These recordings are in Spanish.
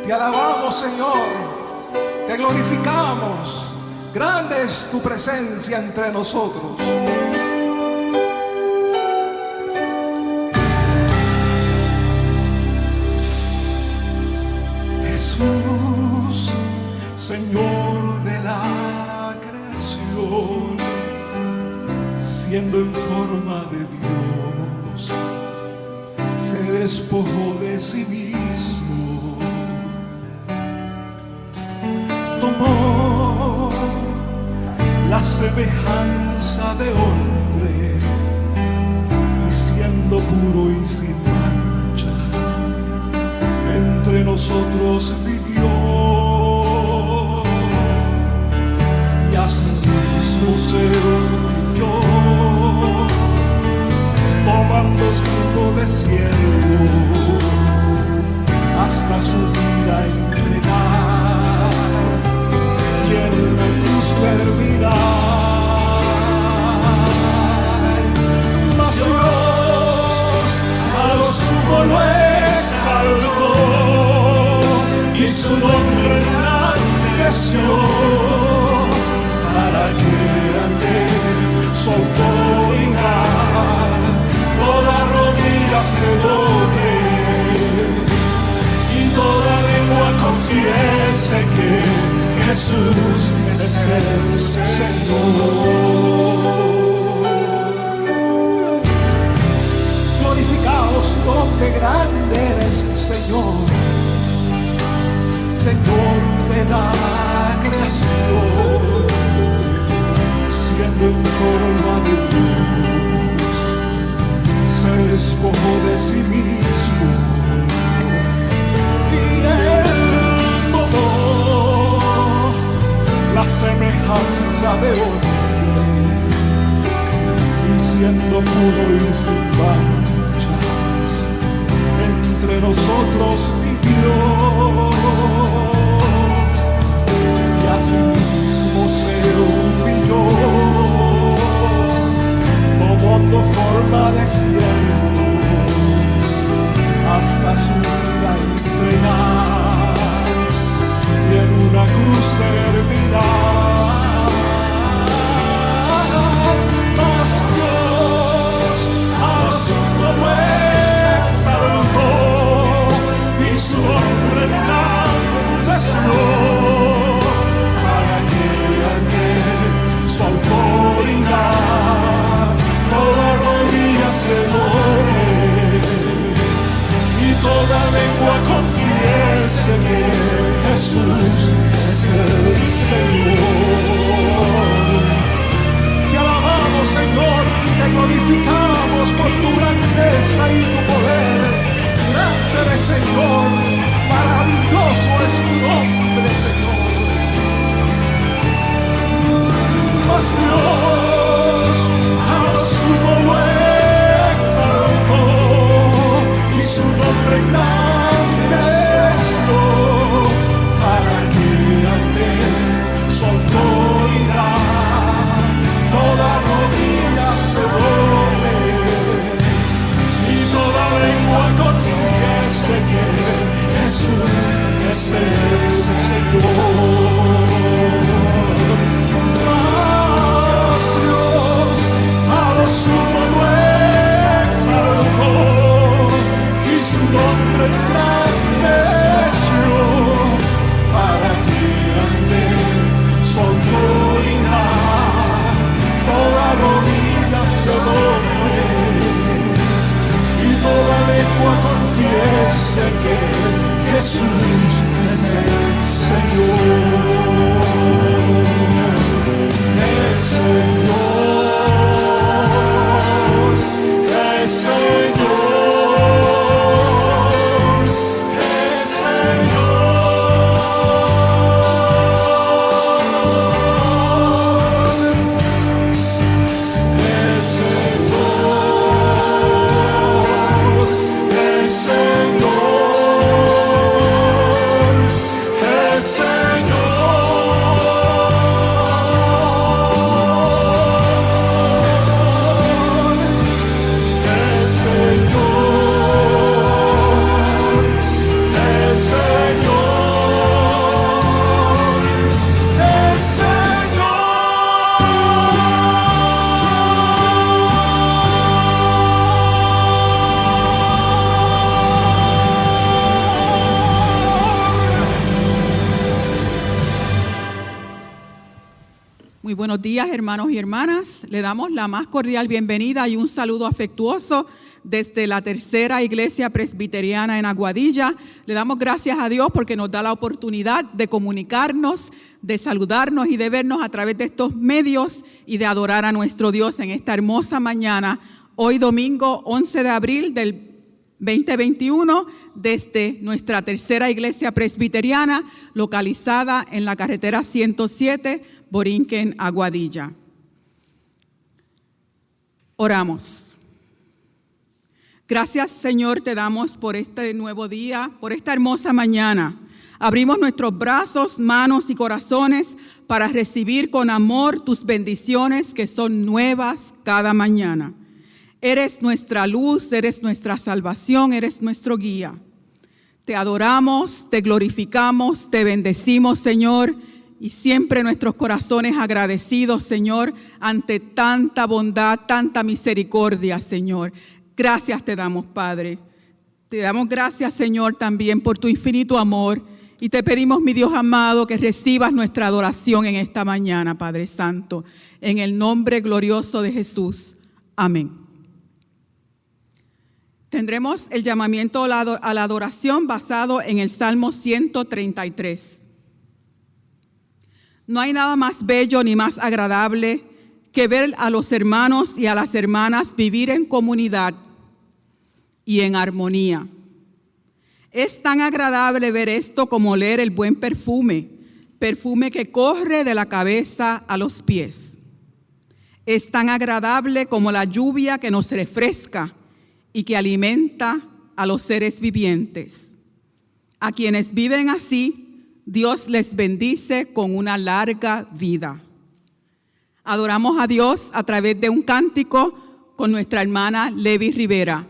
Te alabamos, Señor, te glorificamos. Grande es tu presencia entre nosotros. Jesús, Señor de la creación, siendo en forma de Dios, se despojó de sí mismo, tomó la semejanza de hombre y siendo puro y sin mancha, entre nosotros vivió, y así mismo se humilló, tomando escudo de siervo, hasta su vida entregar, y en una cruz terminar. Mas Dios a lo sumo lo exaltó, y su nombre engrandeció, para que ante su autoridad toda rodilla se doble y toda lengua confiese que Jesús es el Señor. Glorificaos tu nombre, grande eres, Señor, Señor de la creación, siendo en forma de Dios, se despojó de sí mismo, y Él tomó la semejanza de hombre, y siendo puro y sin manchas, entre nosotros vivió, y así mismo se humilló, tomando forma de siervo, hasta su vida entregar, y en una cruz terminar. Mas Dios a su nombre exaltó, y su nombre engrandeció, para que ante su autoridad toda rodilla se doble y toda lengua confiese que Jesús es el Señor. Te alabamos, Señor, te glorificamos por tu grandeza y tu poder. Grande eres, Señor, maravilloso es tu nombre, Señor. Mas Dios a lo sumo lo exaltó, y su nombre engrandeció, para que ante su autoridad toda rodilla se doble y toda lengua confiese que Jesús es el Señor. Dios a lo sumo lo exaltó, y su nombre engrandeció, para que ante su autoridad toda rodilla se doble y toda lengua confiese que Jesús es el Señor. El Señor, el Señor. Señor. buenos días, hermanos y hermanas. Le damos la más cordial bienvenida y un saludo afectuoso desde la Tercera Iglesia Presbiteriana en Aguadilla. Le damos gracias a Dios porque nos da la oportunidad de comunicarnos, de saludarnos y de vernos a través de estos medios y de adorar a nuestro Dios en esta hermosa mañana, hoy domingo 11 de abril del 2021, desde nuestra Tercera Iglesia Presbiteriana, localizada en la carretera 107, Borinquen, Aguadilla. Oramos. Gracias, Señor, te damos por este nuevo día, por esta hermosa mañana. Abrimos nuestros brazos, manos y corazones para recibir con amor tus bendiciones que son nuevas cada mañana. Eres nuestra luz, eres nuestra salvación, eres nuestro guía. Te adoramos, te glorificamos, te bendecimos, Señor, y siempre nuestros corazones agradecidos, Señor, ante tanta bondad, tanta misericordia, Señor. Gracias te damos, Padre. Te damos gracias, Señor, también por tu infinito amor. Y te pedimos, mi Dios amado, que recibas nuestra adoración en esta mañana, Padre Santo. En el nombre glorioso de Jesús. Amén. Tendremos el llamamiento a la adoración basado en el Salmo 133. No hay nada más bello ni más agradable que ver a los hermanos y a las hermanas vivir en comunidad y en armonía. Es tan agradable ver esto como oler el buen perfume que corre de la cabeza a los pies. Es tan agradable como la lluvia que nos refresca y que alimenta a los seres vivientes. A quienes viven así, Dios les bendice con una larga vida. Adoramos a Dios a través de un cántico con nuestra hermana Levi Rivera.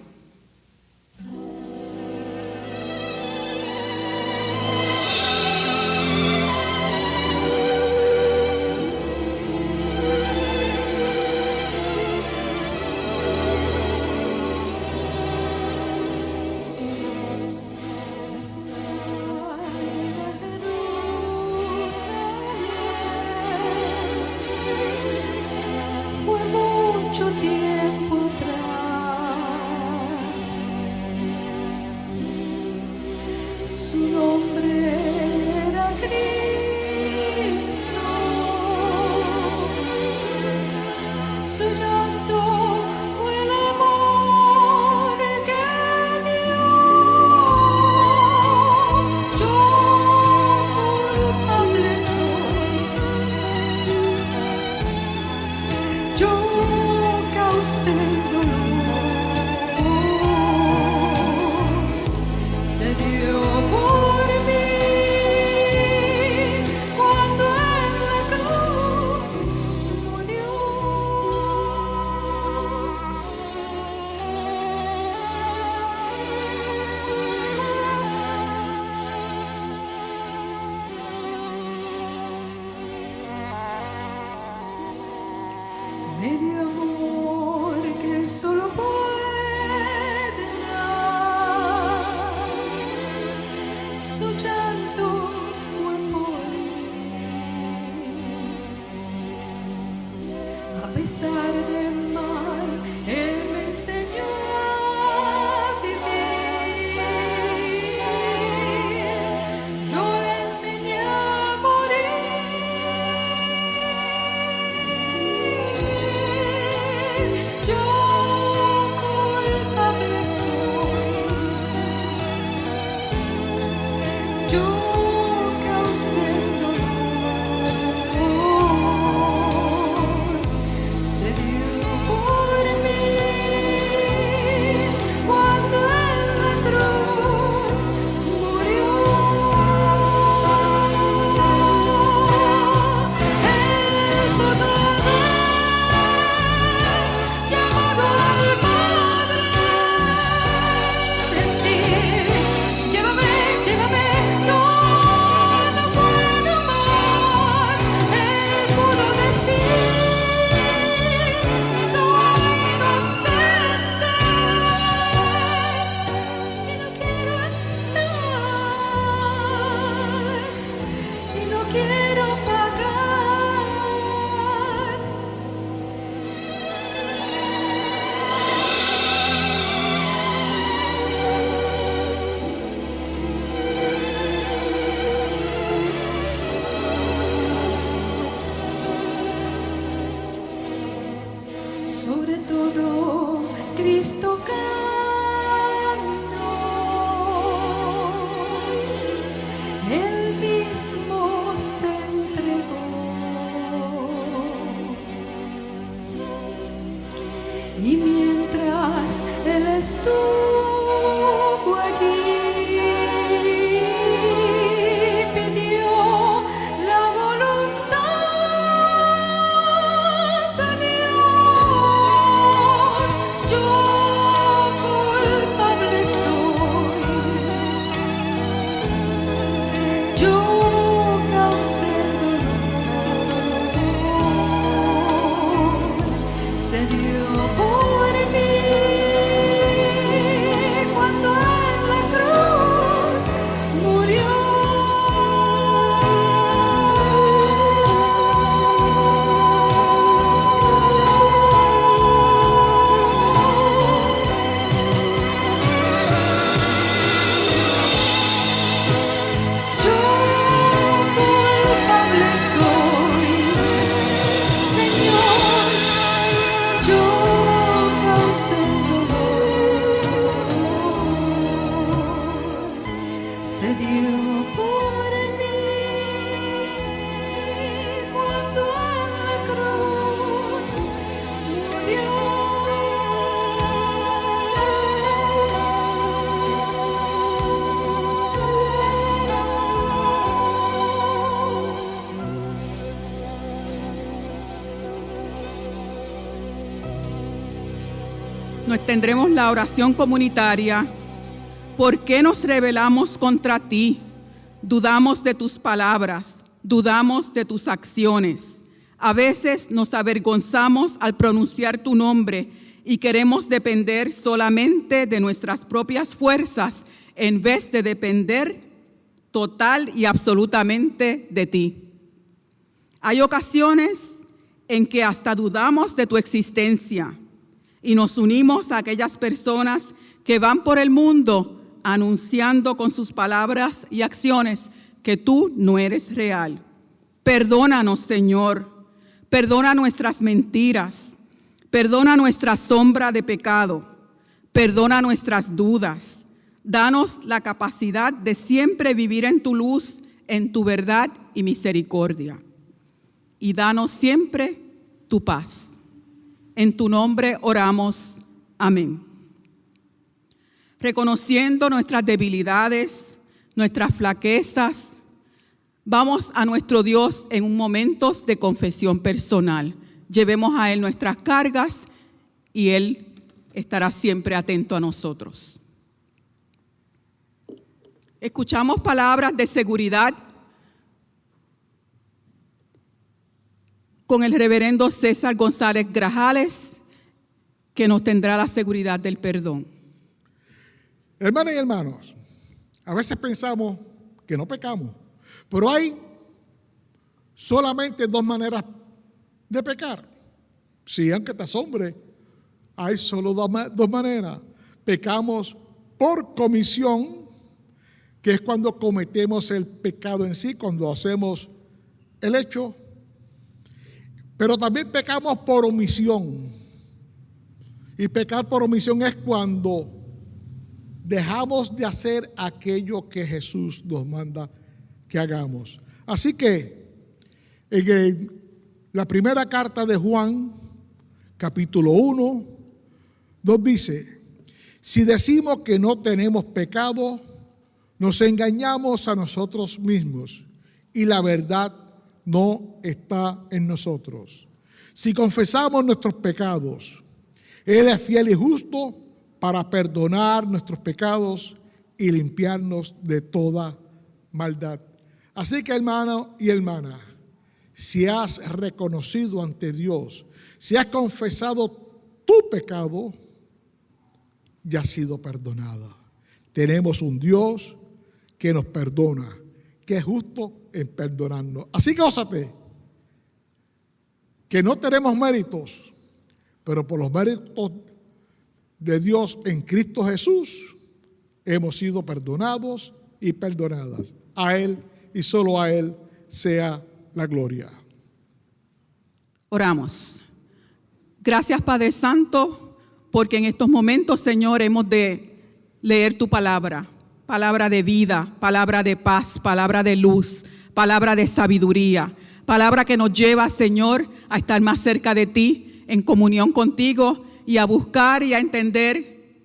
No se dio por mí cuando en la cruz Nos tendremos la oración comunitaria. ¿Por qué nos rebelamos contra ti? Dudamos de tus palabras, dudamos de tus acciones. A veces nos avergonzamos al pronunciar tu nombre y queremos depender solamente de nuestras propias fuerzas en vez de depender total y absolutamente de ti. Hay ocasiones en que hasta dudamos de tu existencia y nos unimos a aquellas personas que van por el mundo anunciando con sus palabras y acciones que tú no eres real. Perdónanos, Señor. Perdona nuestras mentiras. Perdona nuestra sombra de pecado. Perdona nuestras dudas. Danos la capacidad de siempre vivir en tu luz, en tu verdad y misericordia. Y danos siempre tu paz. En tu nombre oramos. Amén. Reconociendo nuestras debilidades, nuestras flaquezas, vamos a nuestro Dios en un momento de confesión personal. Llevemos a Él nuestras cargas y Él estará siempre atento a nosotros. Escuchamos palabras de seguridad con el reverendo César González Grajales, que nos tendrá la seguridad del perdón. Hermanas y hermanos, a veces pensamos que no pecamos, pero hay solamente dos maneras de pecar. Sí, aunque te asombre, hay solo dos maneras. Pecamos por comisión, que es cuando cometemos el pecado en sí, cuando hacemos el hecho. Pero también pecamos por omisión. Y pecar por omisión es cuando dejamos de hacer aquello que Jesús nos manda que hagamos. Así que en la primera carta de Juan, capítulo 1, nos dice: si decimos que no tenemos pecado, nos engañamos a nosotros mismos y la verdad no está en nosotros. Si confesamos nuestros pecados, Él es fiel y justo para perdonar nuestros pecados y limpiarnos de toda maldad. Así que, hermano y hermana, si has reconocido ante Dios, si has confesado tu pecado, ya has sido perdonada. Tenemos un Dios que nos perdona, que es justo en perdonarnos. Así que gózate, que no tenemos méritos, pero por los méritos de Dios en Cristo Jesús, hemos sido perdonados y perdonadas. A Él y solo a Él sea la gloria. Oramos. Gracias, Padre Santo, porque en estos momentos, Señor, hemos de leer tu palabra. Palabra de vida, palabra de paz, palabra de luz, palabra de sabiduría, palabra que nos lleva, Señor, a estar más cerca de ti, en comunión contigo y a buscar y a entender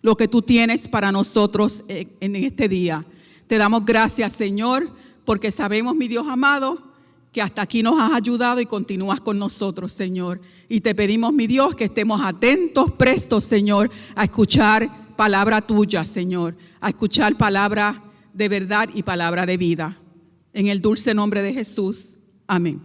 lo que tú tienes para nosotros en este día. Te damos gracias, Señor, porque sabemos, mi Dios amado, que hasta aquí nos has ayudado y continúas con nosotros, Señor. Y te pedimos, mi Dios, que estemos atentos, prestos, Señor, a escuchar palabra tuya, Señor, a escuchar palabra de verdad y palabra de vida. En el dulce nombre de Jesús. Amén.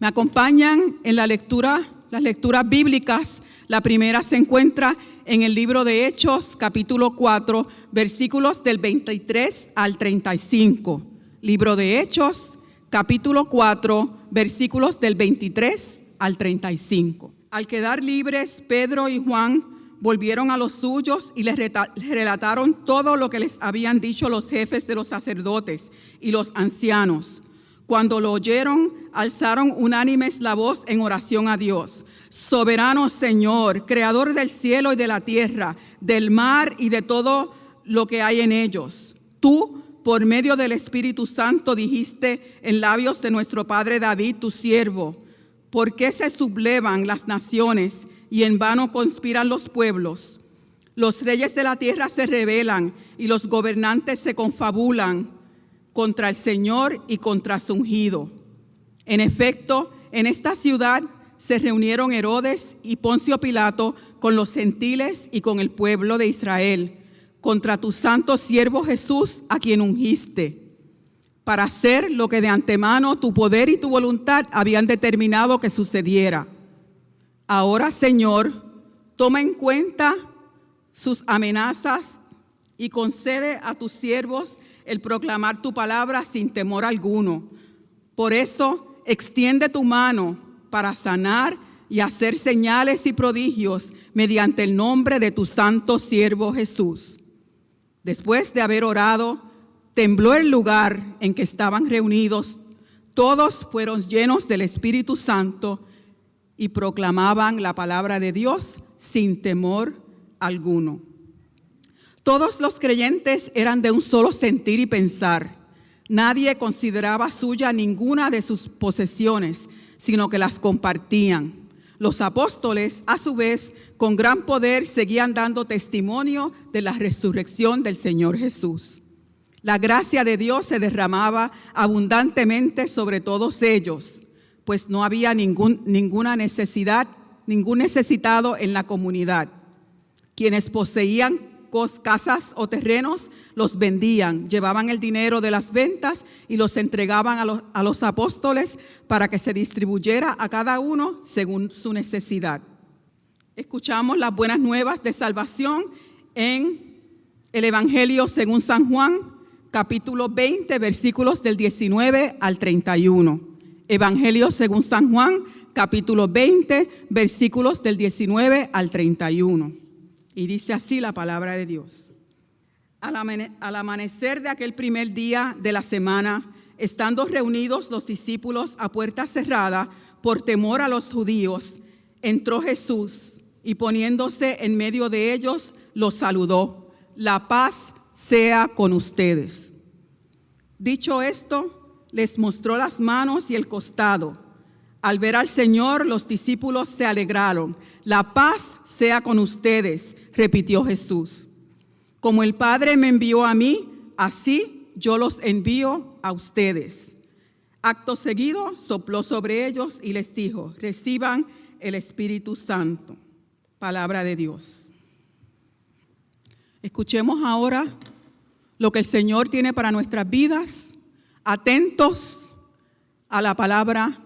Me acompañan en la lectura, las lecturas bíblicas. La primera se encuentra en el libro de Hechos, capítulo 4, versículos del 23 al 35. Libro de Hechos, capítulo 4, versículos del 23 al 35. Al quedar libres, Pedro y Juan volvieron a los suyos y les relataron todo lo que les habían dicho los jefes de los sacerdotes y los ancianos. Cuando lo oyeron, alzaron unánimes la voz en oración a Dios. Soberano Señor, creador del cielo y de la tierra, del mar y de todo lo que hay en ellos. Tú, por medio del Espíritu Santo, dijiste en labios de nuestro padre David, tu siervo: ¿por qué se sublevan las naciones y en vano conspiran los pueblos? Los reyes de la tierra se rebelan y los gobernantes se confabulan contra el Señor y contra su ungido. En efecto, en esta ciudad se reunieron Herodes y Poncio Pilato con los gentiles y con el pueblo de Israel contra tu santo siervo Jesús, a quien ungiste, para hacer lo que de antemano tu poder y tu voluntad habían determinado que sucediera. Ahora, Señor, toma en cuenta sus amenazas y concede a tus siervos el proclamar tu palabra sin temor alguno. Por eso, extiende tu mano para sanar y hacer señales y prodigios mediante el nombre de tu santo siervo Jesús. Después de haber orado, tembló el lugar en que estaban reunidos. Todos fueron llenos del Espíritu Santo y proclamaban la palabra de Dios sin temor alguno. Todos los creyentes eran de un solo sentir y pensar. Nadie consideraba suya ninguna de sus posesiones, sino que las compartían. Los apóstoles, a su vez, con gran poder seguían dando testimonio de la resurrección del Señor Jesús. La gracia de Dios se derramaba abundantemente sobre todos ellos, pues no había ningún necesitado en la comunidad. Quienes poseían casas o terrenos los vendían, llevaban el dinero de las ventas y los entregaban a los apóstoles para que se distribuyera a cada uno según su necesidad. Escuchamos las buenas nuevas de salvación en el Evangelio según San Juan, capítulo 20, versículos del 19 al 31. Evangelio según San Juan, capítulo 20, versículos del 19 al 31. Y dice así la palabra de Dios. Al amanecer de aquel primer día de la semana, estando reunidos los discípulos a puerta cerrada por temor a los judíos, entró Jesús y poniéndose en medio de ellos, los saludó: la paz sea con ustedes. Dicho esto, les mostró las manos y el costado. Al ver al Señor, los discípulos se alegraron. La paz sea con ustedes, repitió Jesús. Como el Padre me envió a mí, así yo los envío a ustedes. Acto seguido, sopló sobre ellos y les dijo: reciban el Espíritu Santo. Palabra de Dios. Escuchemos ahora lo que el Señor tiene para nuestras vidas, atentos a la palabra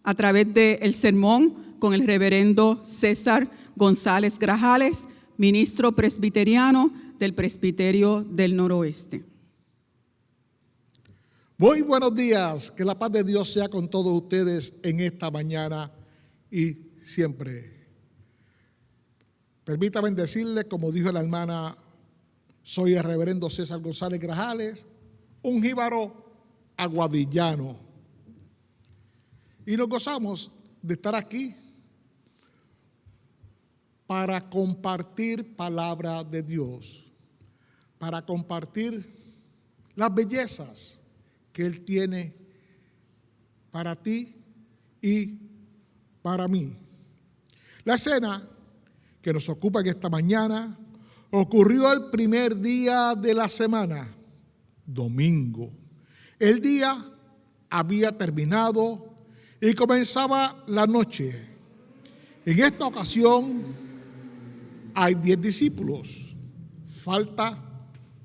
a través del sermón con el reverendo César González Grajales, ministro presbiteriano del Presbiterio del Noroeste. Muy buenos días, que la paz de Dios sea con todos ustedes en esta mañana y siempre. Permítame decirles, como dijo la hermana, soy el reverendo César González Grajales, un jíbaro aguadillano. Y nos gozamos de estar aquí para compartir palabra de Dios, para compartir las bellezas que Él tiene para ti y para mí. La escena que nos ocupa en esta mañana ocurrió el primer día de la semana, domingo. El día había terminado y comenzaba la noche. En esta ocasión hay 10 discípulos, falta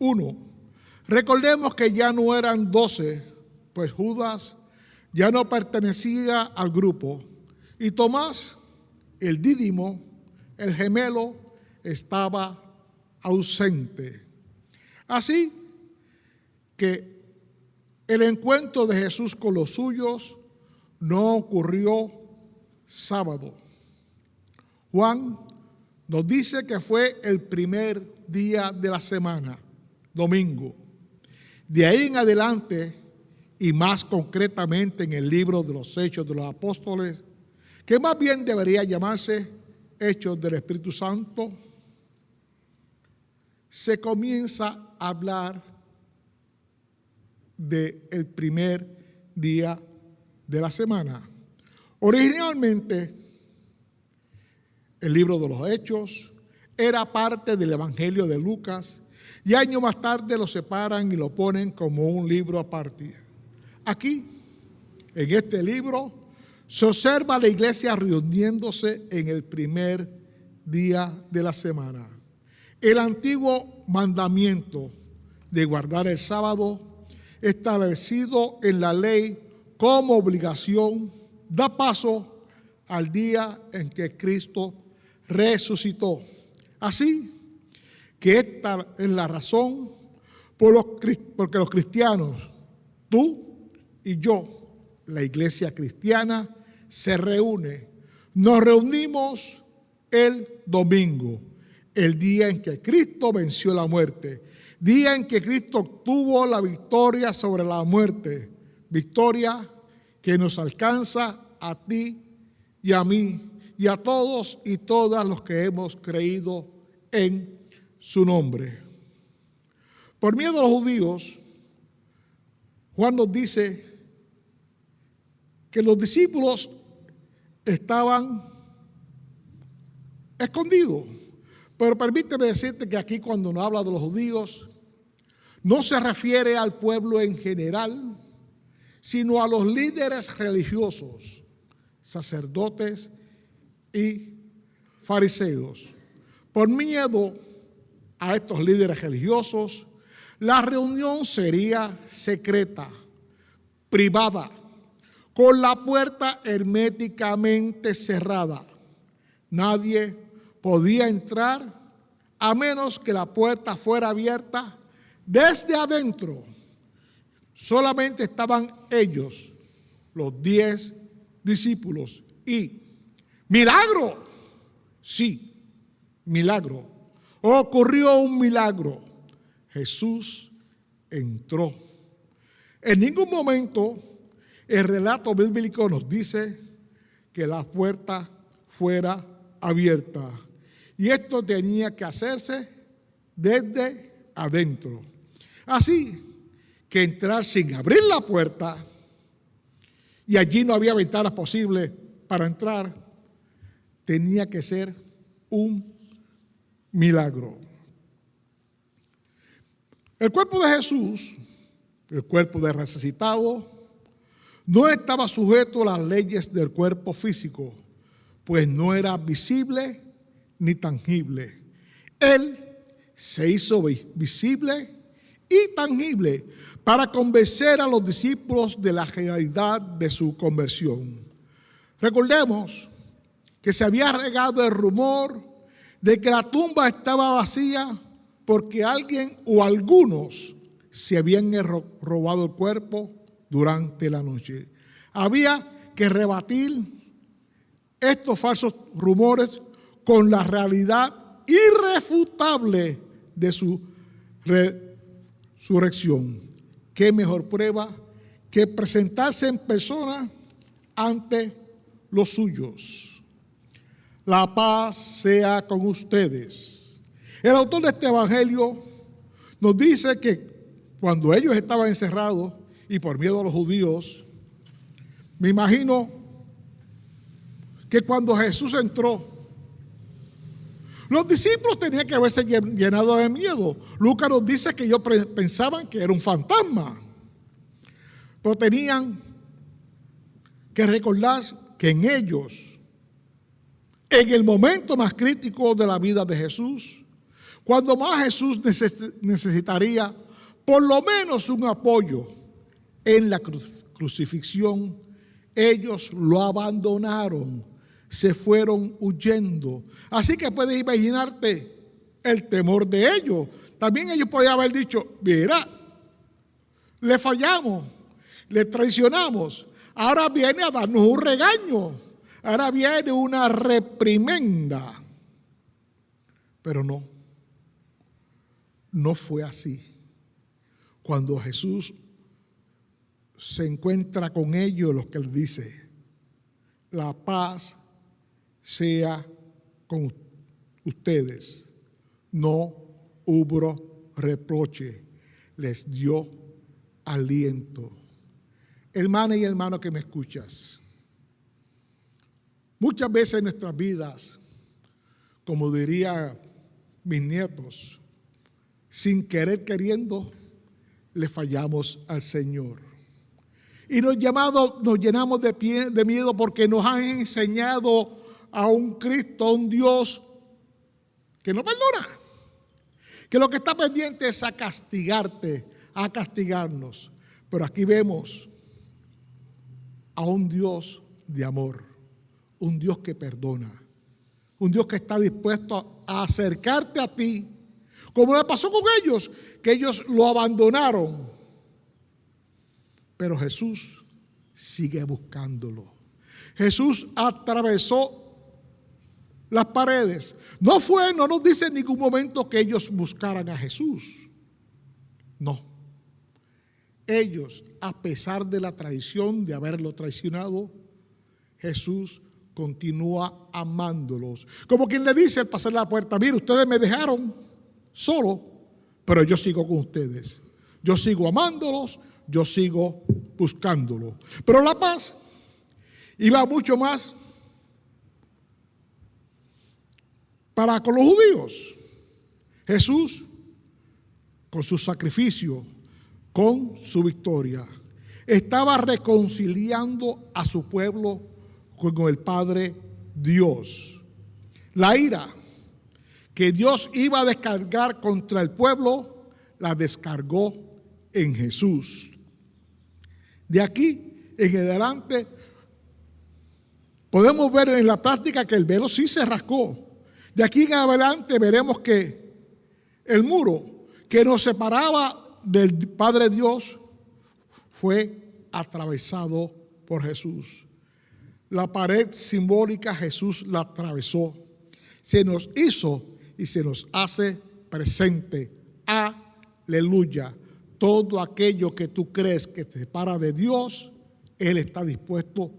uno. Recordemos que ya no eran 12, pues Judas ya no pertenecía al grupo y Tomás, el dídimo, el gemelo, estaba ausente. Así que el encuentro de Jesús con los suyos no ocurrió sábado. Juan nos dice que fue el primer día de la semana, domingo. De ahí en adelante, y más concretamente en el libro de los Hechos de los Apóstoles, que más bien debería llamarse Hechos del Espíritu Santo, se comienza a hablar del primer día de la semana. Originalmente, el libro de los Hechos era parte del Evangelio de Lucas y años más tarde lo separan y lo ponen como un libro aparte. Aquí, en este libro, se observa a la iglesia reuniéndose en el primer día de la semana. El antiguo mandamiento de guardar el sábado, establecido en la ley como obligación, da paso al día en que Cristo resucitó. Así que esta es la razón porque los cristianos, tú y yo, la iglesia cristiana, se reúne. Nos reunimos el domingo, el día en que Cristo venció la muerte, día en que Cristo obtuvo la victoria sobre la muerte, victoria que nos alcanza a ti y a mí y a todos y todas los que hemos creído en su nombre. Por miedo a los judíos, Juan nos dice que los discípulos estaban escondidos. Pero permíteme decirte que aquí cuando nos habla de los judíos, no se refiere al pueblo en general, sino a los líderes religiosos, sacerdotes y fariseos. Por miedo a estos líderes religiosos, la reunión sería secreta, privada, con la puerta herméticamente cerrada. Nadie podía entrar a menos que la puerta fuera abierta desde adentro. Solamente estaban ellos, los 10 discípulos. Y milagro, sí, milagro. Ocurrió un milagro. Jesús entró. En ningún momento el relato bíblico nos dice que la puerta fuera abierta. Y esto tenía que hacerse desde adentro. Así que entrar sin abrir la puerta, y allí no había ventanas posibles para entrar, tenía que ser un milagro. El cuerpo de Jesús, el cuerpo del resucitado, no estaba sujeto a las leyes del cuerpo físico, pues no era visible ni tangible. Él se hizo visible y tangible para convencer a los discípulos de la realidad de su conversión. Recordemos que se había regado el rumor de que la tumba estaba vacía porque alguien o algunos se habían robado el cuerpo durante la noche. Había que rebatir estos falsos rumores con la realidad irrefutable de su resurrección. ¿Qué mejor prueba que presentarse en persona ante los suyos? La paz sea con ustedes. El autor de este evangelio nos dice que cuando ellos estaban encerrados y por miedo a los judíos, me imagino que cuando Jesús entró, los discípulos tenían que haberse llenado de miedo. Lucas nos dice que ellos pensaban que era un fantasma, pero tenían que recordar que en ellos, en el momento más crítico de la vida de Jesús, cuando más Jesús necesitaría por lo menos un apoyo en la crucifixión, ellos lo abandonaron, se fueron huyendo. Así que puedes imaginarte el temor de ellos. También ellos podían haber dicho, mira, le fallamos, le traicionamos, ahora viene a darnos un regaño, ahora viene una reprimenda. Pero no fue así. Cuando Jesús se encuentra con ellos, lo que él dice, la paz sea con ustedes, no hubo reproche, les dio aliento. Hermana y hermano que me escuchas, muchas veces en nuestras vidas, como diría mis nietos, sin querer queriendo, le fallamos al Señor. Y nos llenamos de miedo porque nos han enseñado a un Cristo, a un Dios que no perdona, que lo que está pendiente es a castigarte, a castigarnos. Pero aquí vemos a un Dios de amor, un Dios que perdona, un Dios que está dispuesto a acercarte a ti, como le pasó con ellos, que ellos lo abandonaron. Pero Jesús sigue buscándolo. Jesús atravesó las paredes. No nos dice en ningún momento que ellos buscaran a Jesús. No. Ellos, a pesar de la traición, de haberlo traicionado, Jesús continúa amándolos. Como quien le dice al pasar la puerta: mire, ustedes me dejaron solo, pero yo sigo con ustedes. Yo sigo amándolos, yo sigo buscándolos. Pero la paz iba mucho más para con los judíos. Jesús, con su sacrificio, con su victoria, estaba reconciliando a su pueblo con el Padre Dios. La ira que Dios iba a descargar contra el pueblo, la descargó en Jesús. De aquí en adelante podemos ver en la práctica que el velo sí se rasgó. De aquí en adelante veremos que el muro que nos separaba del Padre Dios fue atravesado por Jesús. La pared simbólica Jesús la atravesó. Se nos hizo y se nos hace presente. Aleluya. Todo aquello que tú crees que te separa de Dios, Él está dispuesto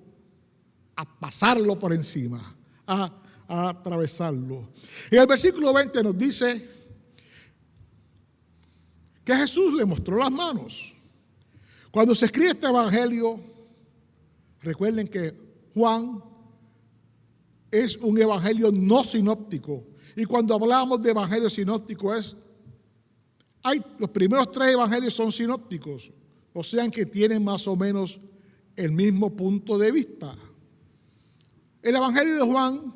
a pasarlo por encima, a atravesarlo. Y el versículo 20 nos dice que Jesús le mostró las manos. Cuando se escribe este evangelio, recuerden que Juan es un evangelio no sinóptico. Y cuando hablamos de evangelio sinóptico los primeros 3 evangelios son sinópticos, o sea que tienen más o menos el mismo punto de vista. El evangelio de Juan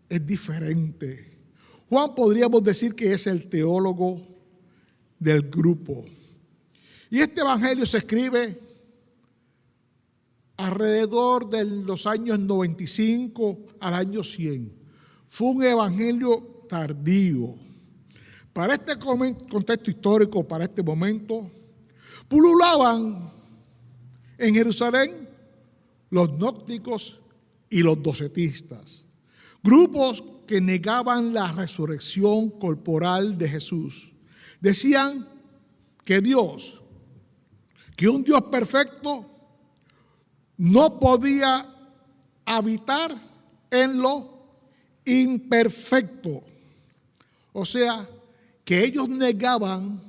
es diferente. Juan podríamos decir que es el teólogo del grupo. Y este evangelio se escribe alrededor de los años 95 al año 100. Fue un evangelio tardío. Para este contexto histórico, para este momento, pululaban en Jerusalén los gnósticos y los docetistas, grupos que negaban la resurrección corporal de Jesús. Decían que un Dios perfecto, no podía habitar en lo imperfecto. O sea, que ellos negaban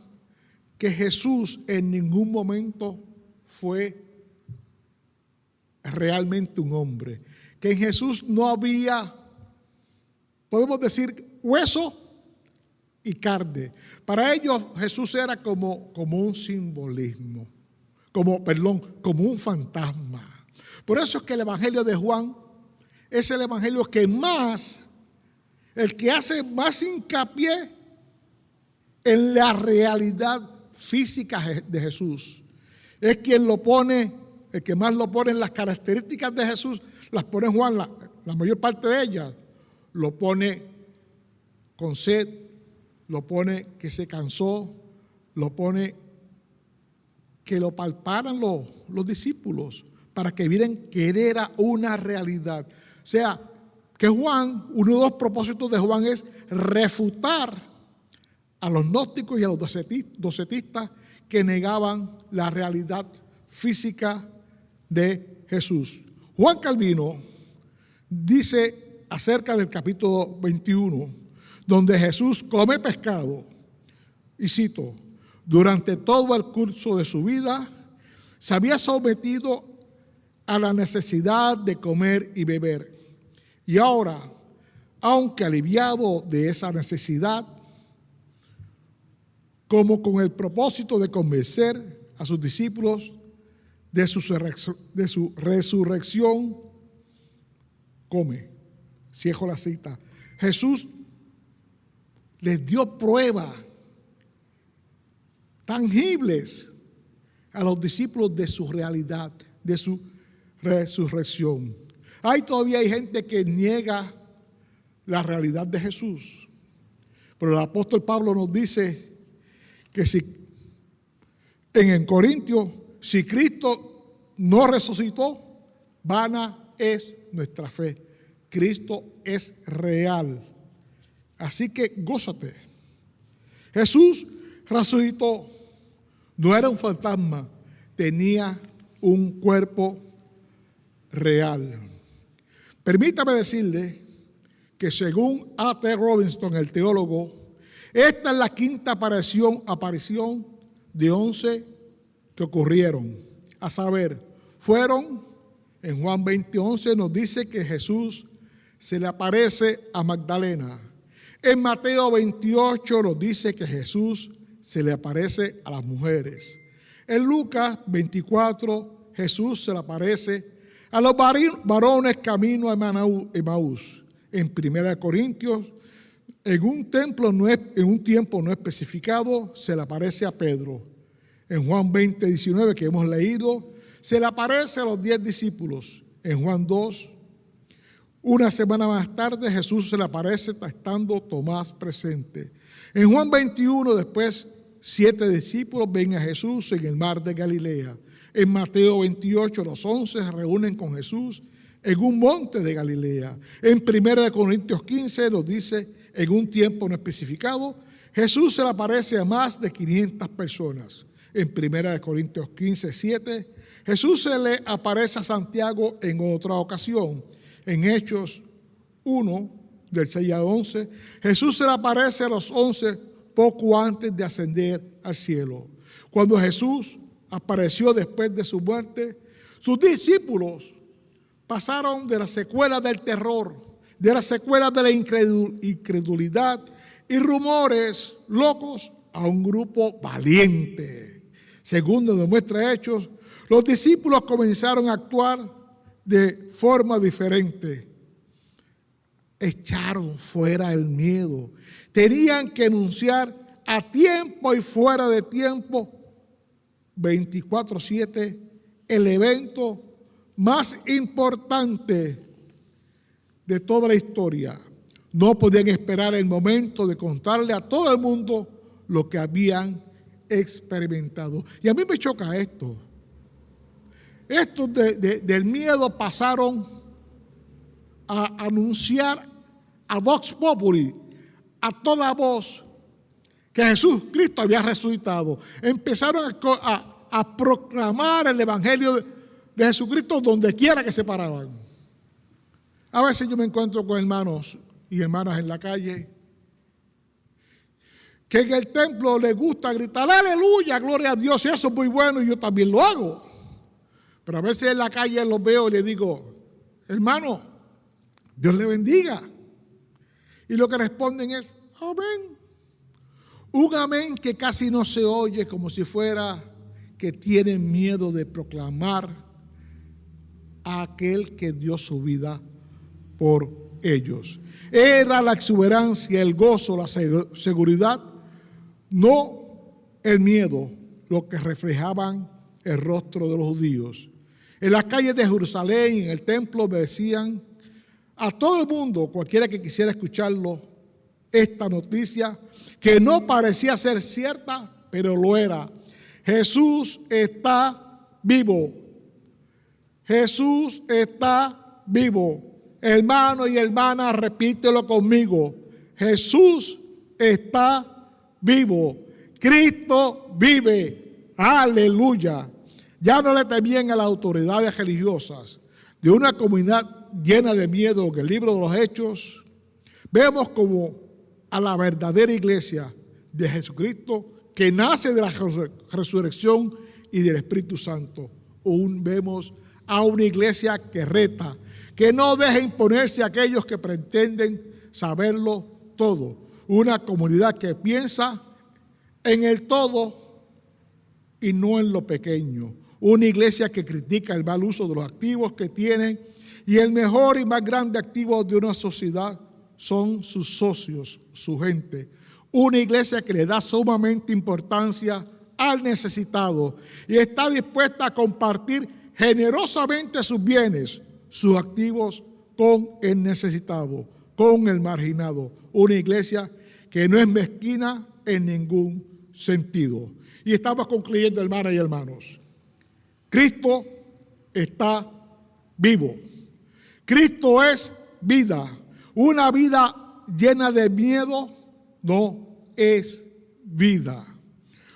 que Jesús en ningún momento fue realmente un hombre. Que en Jesús no había, podemos decir, hueso y carne. Para ellos Jesús era como un simbolismo, como un fantasma. Por eso es que el evangelio de Juan es el evangelio el que hace más hincapié en la realidad física de Jesús. Es quien lo pone, el que más lo pone en las características de Jesús, las pone Juan, la mayor parte de ellas, lo pone con sed, lo pone que se cansó, lo pone que lo palparan los discípulos para que vieran que era una realidad. O sea, que Juan, uno de los propósitos de Juan es refutar a los gnósticos y a los docetistas que negaban la realidad física de Jesús. Juan Calvino dice acerca del capítulo 21, donde Jesús come pescado. Y cito, durante todo el curso de su vida, se había sometido a la necesidad de comer y beber. Y ahora, aunque aliviado de esa necesidad, como con el propósito de convencer a sus discípulos de su resurrección, come. Cierro la cita. Jesús les dio pruebas tangibles a los discípulos de su realidad, de su resurrección. Todavía hay gente que niega la realidad de Jesús. Pero el apóstol Pablo nos dice que si en Corintios, si Cristo no resucitó, vana es nuestra fe. Cristo es real. Así que gózate. Jesús resucitó. No era un fantasma, tenía un cuerpo real. Permítame decirle que según A.T. Robinson, el teólogo, esta es la quinta aparición de 11 que ocurrieron. A saber, fueron, en Juan 20:11 nos dice que Jesús se le aparece a Magdalena. En Mateo 28 nos dice que Jesús se le aparece a las mujeres. En Lucas 24, Jesús se le aparece a los varones camino a Emaús. En 1 Corintios, en un tiempo no especificado, se le aparece a Pedro. En Juan 20:19 que hemos leído, se le aparece a los 10 discípulos. En Juan 2, una semana más tarde, Jesús se le aparece estando Tomás presente. En Juan 21, después, 7 discípulos ven a Jesús en el mar de Galilea. En Mateo 28, los 11 se reúnen con Jesús en un monte de Galilea. En 1 Corintios 15 nos dice, en un tiempo no especificado, Jesús se le aparece a más de 500 personas. En 1 Corintios 15, 7, Jesús se le aparece a Santiago en otra ocasión. En Hechos 1, del 6 al 11, Jesús se le aparece a los 11 poco antes de ascender al cielo. Cuando Jesús apareció después de su muerte, sus discípulos pasaron de la secuela del terror, de la secuela de la incredulidad y rumores locos a un grupo valiente. Según nos demuestra Hechos, los discípulos comenzaron a actuar de forma diferente. Echaron fuera el miedo. Tenían que anunciar a tiempo y fuera de tiempo, 24/7, el evento más importante de toda la historia. No podían esperar el momento de contarle a todo el mundo lo que habían experimentado. Y a mí me choca esto. Estos del miedo pasaron a anunciar a Vox Populi, a toda voz, que Jesús Cristo había resucitado. Empezaron a proclamar el Evangelio de Jesucristo donde quiera que se paraban. A veces yo me encuentro con hermanos y hermanas en la calle que en el templo les gusta gritar aleluya, gloria a Dios, y eso es muy bueno y yo también lo hago. Pero a veces en la calle los veo y les digo, hermano, Dios le bendiga. Y lo que responden es, amén. Un amén que casi no se oye, como si fuera que tienen miedo de proclamar a aquel que dio su vida por ellos. Era la exuberancia, el gozo, la seguridad, no el miedo, lo que reflejaban el rostro de los judíos. En las calles de Jerusalén, en el templo, decían a todo el mundo, cualquiera que quisiera escucharlo, esta noticia que no parecía ser cierta, pero lo era. Jesús está vivo. Jesús está vivo. Hermano y hermana, repítelo conmigo. Jesús está vivo. Cristo vive. Aleluya. Ya no le temían a las autoridades religiosas de una comunidad llena de miedo. En el libro de los Hechos vemos como a la verdadera iglesia de Jesucristo que nace de la resurrección y del Espíritu Santo. Aún vemos a una iglesia que reta, que no deja imponerse a aquellos que pretenden saberlo todo. Una comunidad que piensa en el todo y no en lo pequeño. Una iglesia que critica el mal uso de los activos que tienen, y el mejor y más grande activo de una sociedad son sus socios, su gente. Una iglesia que le da sumamente importancia al necesitado y está dispuesta a compartir generosamente sus bienes, sus activos con el necesitado, con el marginado. Una iglesia que no es mezquina en ningún sentido. Y estamos concluyendo, hermanas y hermanos. Cristo está vivo. Cristo es vida. Una vida llena de miedo no es vida.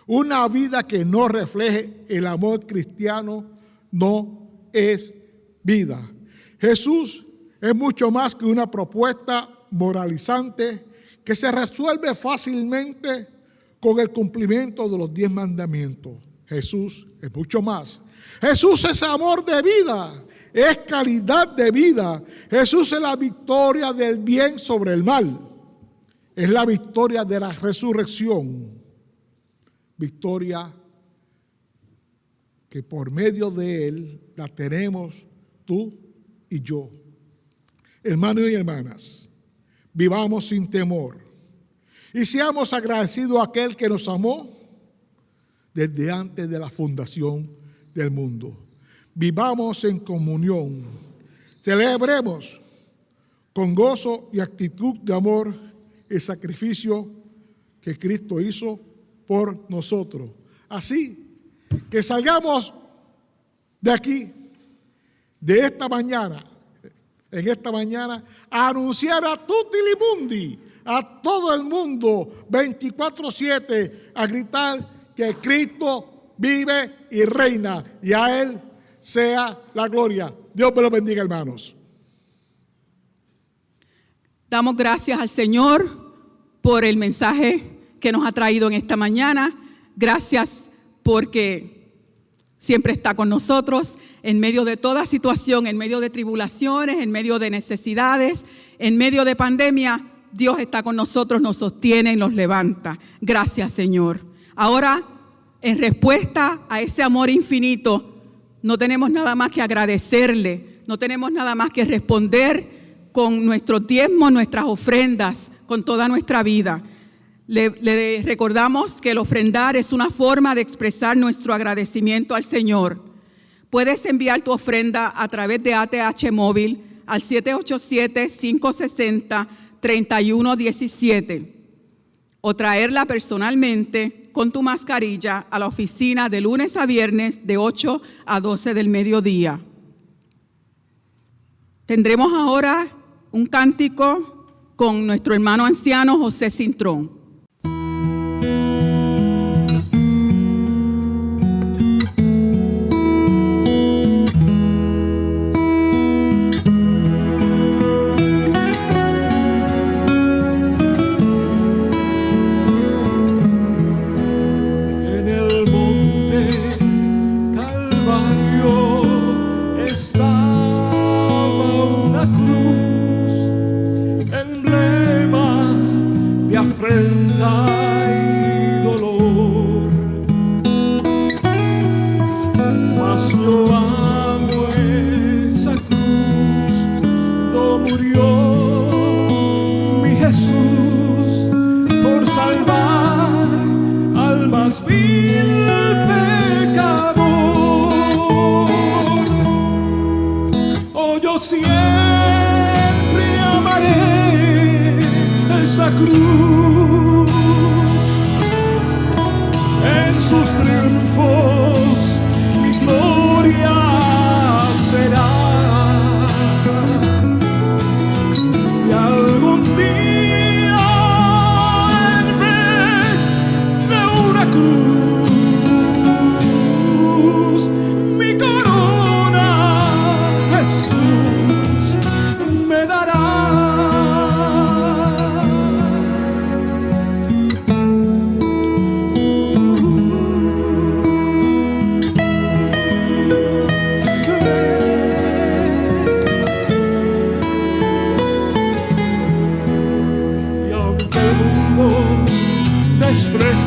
Una vida que no refleje el amor cristiano no es vida. Jesús es mucho más que una propuesta moralizante que se resuelve fácilmente con el cumplimiento de los 10 mandamientos. Jesús es mucho más. Jesús es amor de vida, es calidad de vida. Jesús es la victoria del bien sobre el mal. Es la victoria de la resurrección. Victoria que por medio de Él la tenemos tú y yo. Hermanos y hermanas, vivamos sin temor y seamos agradecidos a aquel que nos amó desde antes de la fundación del mundo. Vivamos en comunión, celebremos con gozo y actitud de amor el sacrificio que Cristo hizo por nosotros. Así que salgamos de aquí, de esta mañana, en esta mañana, a anunciar a tutti li mundi, a todo el mundo, 24/7, a gritar que Cristo vive y reina, y a Él sea la gloria. Dios me lo bendiga, hermanos. Damos gracias al Señor por el mensaje que nos ha traído en esta mañana. Gracias porque siempre está con nosotros en medio de toda situación, en medio de tribulaciones, en medio de necesidades, en medio de pandemia. Dios está con nosotros, nos sostiene y nos levanta. Gracias, Señor. Ahora, en respuesta a ese amor infinito, no tenemos nada más que agradecerle, no tenemos nada más que responder con nuestros diezmos, nuestras ofrendas, con toda nuestra vida. Le recordamos que el ofrendar es una forma de expresar nuestro agradecimiento al Señor. Puedes enviar tu ofrenda a través de ATH Móvil al 787-560-3117 o traerla personalmente con tu mascarilla a la oficina de lunes a viernes de 8 a 12 del mediodía. Tendremos ahora un cántico con nuestro hermano anciano José Cintrón.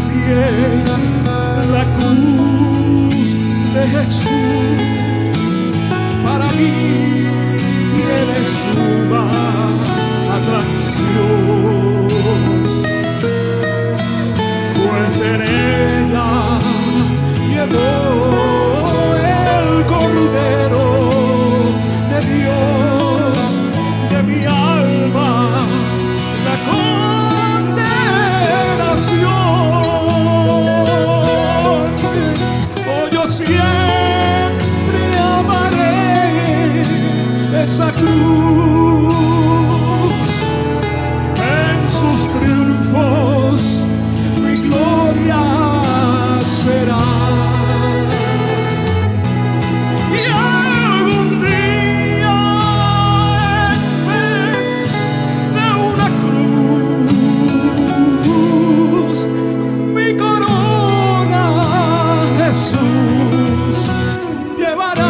aprecié la cruz de Jesús. Para mí tiene suma atracción, pues en ella llevó el Cordero de Dios de mi alma la condenación. Oh, yo siempre amaré esa cruz. En sus triunfos mi gloria será. Y algún día, en vez de una cruz, mi corona Jesús llevará.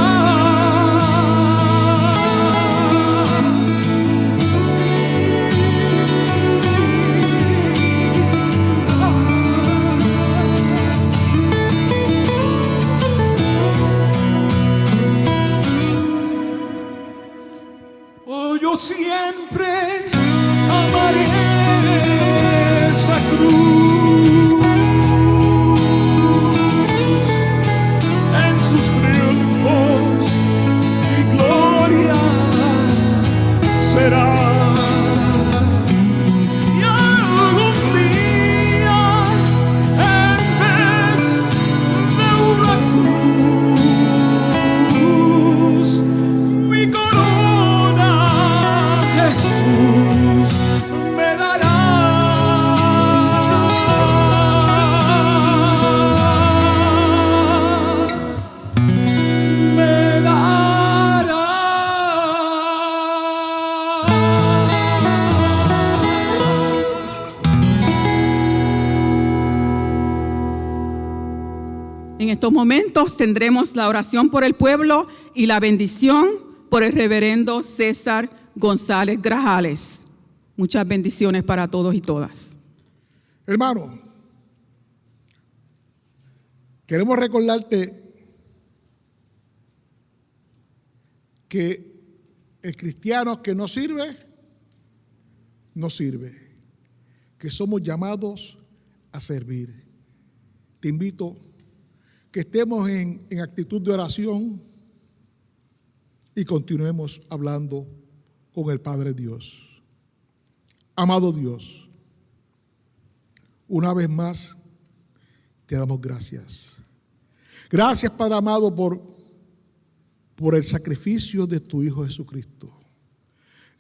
Oh, yo siempre amaré esa cruz. En sus triunfos mi gloria será. Y algún día, en vez de una cruz, mi corona Jesús me dará. Me dará. En estos momentos tendremos la oración por el pueblo y la bendición por el reverendo César González Grajales. Muchas bendiciones para todos y todas. Hermano, queremos recordarte que el cristiano que no sirve, no sirve. Que somos llamados a servir. Te invito que estemos en actitud de oración y continuemos hablando con el Padre Dios. Amado Dios, una vez más te damos gracias. Gracias, Padre amado, por el sacrificio de tu Hijo Jesucristo.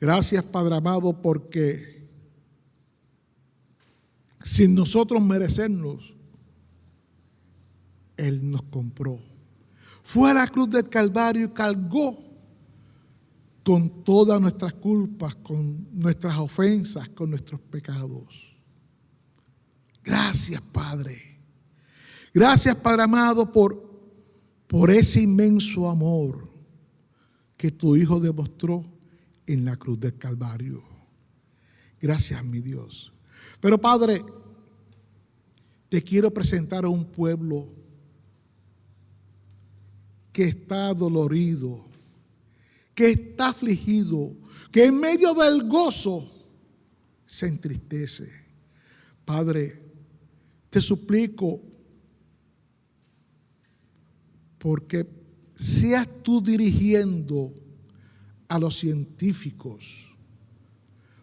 Gracias, Padre amado, porque sin nosotros merecernos, Él nos compró. Fue a la cruz del Calvario y cargó con todas nuestras culpas, con nuestras ofensas, con nuestros pecados. Gracias, Padre. Gracias, Padre amado, por ese inmenso amor que tu Hijo demostró en la cruz del Calvario. Gracias, mi Dios. Pero, Padre, te quiero presentar a un pueblo que está dolorido, que está afligido, que en medio del gozo se entristece. Padre, te suplico porque seas tú dirigiendo a los científicos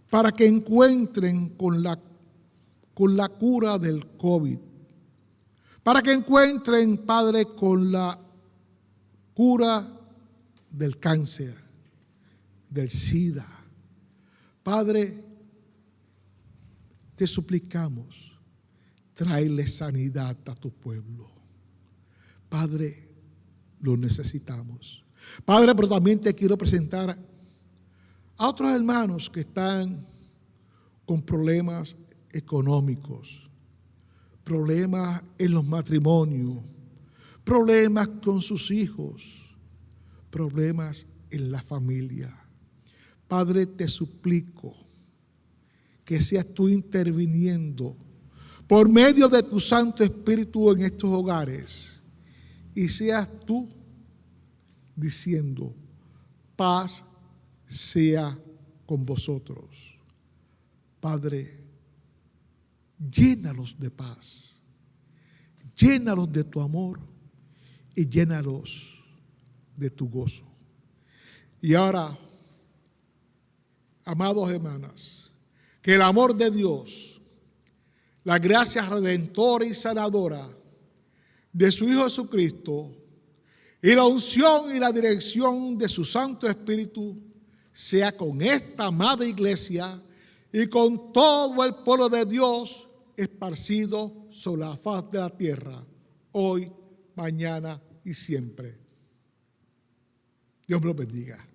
para que encuentren con la cura del COVID, para que encuentren, Padre, con la cura del cáncer, del SIDA. Padre, te suplicamos, tráele sanidad a tu pueblo. Padre, lo necesitamos. Padre, pero también te quiero presentar a otros hermanos que están con problemas económicos, problemas en los matrimonios, problemas con sus hijos, problemas en la familia. Padre, te suplico que seas tú interviniendo, por medio de tu Santo Espíritu en estos hogares, y seas tú diciendo: paz sea con vosotros. Padre, llénalos de paz, llénalos de tu amor y llénalos de tu gozo. Y ahora, amados hermanas, que el amor de Dios, la gracia redentora y sanadora de su Hijo Jesucristo y la unción y la dirección de su Santo Espíritu sea con esta amada iglesia y con todo el pueblo de Dios esparcido sobre la faz de la tierra, hoy, mañana y siempre. Dios me lo bendiga.